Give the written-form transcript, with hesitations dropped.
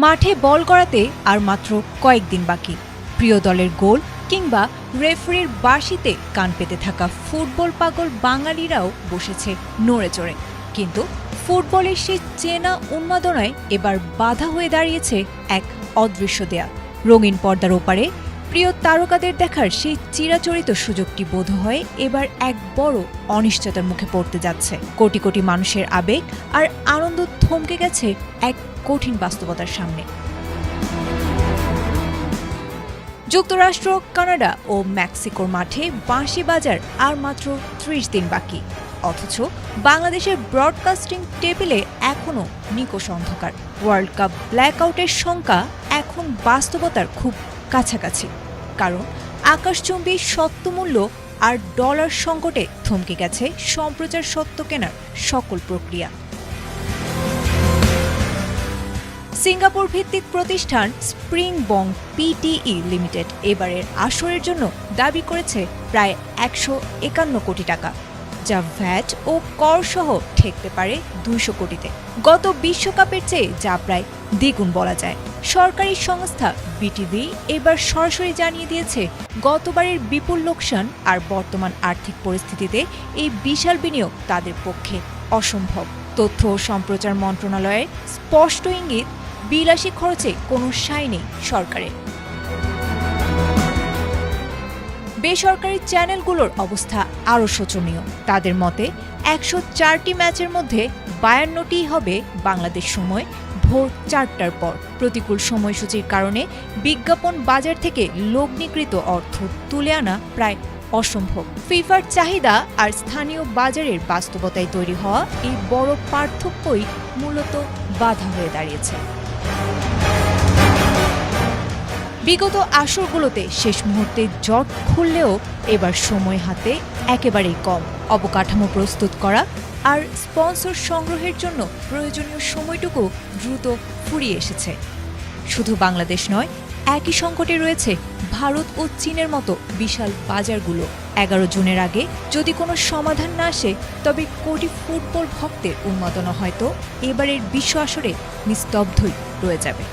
মাঠে বল গড়াতে আর মাত্র কয়েকদিন বাকি। প্রিয় দলের গোল কিংবা রেফারির বাঁশিতে কান পেতে থাকা ফুটবল পাগল বাঙালিরাও বসেছে নড়ে চড়ে। কিন্তু ফুটবলের সেই চেনা উন্মাদনায় এবার বাধা হয়ে দাঁড়িয়েছে এক অদৃশ্য দেয়াল। রঙিন পর্দার ওপারে প্রিয় তারকাদের দেখার সেই চিরাচরিত সুযোগটি বোধহয় এবার এক বড় অনিশ্চয়তার মুখে পড়তে যাচ্ছে। কোটি কোটি মানুষের আবেগ আর আনন্দ থমকে গেছে এক কঠিন বাস্তবতার সামনে। যুক্তরাষ্ট্র, কানাডা ও মেক্সিকোর মাঠে বাঁশি বাজার আর মাত্র ৩০ দিন বাকি, অথচ বাংলাদেশের ব্রডকাস্টিং টেবিলে এখনও নিকষ অন্ধকার। ওয়ার্ল্ড কাপ ব্ল্যাকআউটের শঙ্কা এখন বাস্তবতার খুব কাছাকাছি, কারণ আকাশচুম্বী সত্যমূল্য আর ডলার সংকটে থমকে গেছে সম্প্রচার সত্ত্ব কেনার সকল প্রক্রিয়া। সিঙ্গাপুর ভিত্তিক প্রতিষ্ঠান স্প্রিংবং পিটিই লিমিটেড এবারের আসরের জন্য দাবি করেছে প্রায় ১৫১ কোটি টাকা, যা ভ্যাট ও কর সহ ঠেকতে পারে ২০০ কোটিতে। গত বিশ্বকাপের চেয়ে যা প্রায় দ্বিগুণ বলা যায়। সরকারি সংস্থা বিটিভি এবার সরাসরি জানিয়ে দিয়েছে গতবারের বিপুল লোকসান আর বর্তমান আর্থিক পরিস্থিতিতে এই বিশাল বিনিয়োগ তাদের পক্ষে অসম্ভব। তথ্য ও সম্প্রচার মন্ত্রণালয়ের স্পষ্ট ইঙ্গিত, বিলাসী খরচে কোনো সায় নেই সরকারের। বেসরকারি চ্যানেলগুলোর অবস্থা আরও শোচনীয়। তাদের মতে ১০৪টি ম্যাচের মধ্যে ৫২টিই হবে বাংলাদেশ সময় ভোর ৪টার পর। প্রতিকূল সময়সূচির কারণে বিজ্ঞাপন বাজার থেকে লগ্নিকৃত অর্থ তুলে আনা প্রায় অসম্ভব। ফিফার চাহিদা আর স্থানীয় বাজারের বাস্তবতায় তৈরি হওয়া এই বড় পার্থক্যই মূলত বাধা হয়ে দাঁড়িয়েছে। বিগত আসরগুলোতে শেষ মুহূর্তে জট খুললেও এবার সময় হাতে একেবারেই কম। অবকাঠামো প্রস্তুত করা আর স্পন্সর সংগ্রহের জন্য প্রয়োজনীয় সময়টুকু দ্রুত ফুরিয়ে এসেছে। শুধু বাংলাদেশ নয়, একই সংকটে রয়েছে ভারত ও চীনের মতো বিশাল বাজারগুলো। ১১ জুনের আগে যদি কোনো সমাধান না আসে, তবে কোটি ফুটবল ভক্তের উন্মাদনা হয়তো এবারের বিশ্ব আসরে নিস্তব্ধই রয়ে যাবে।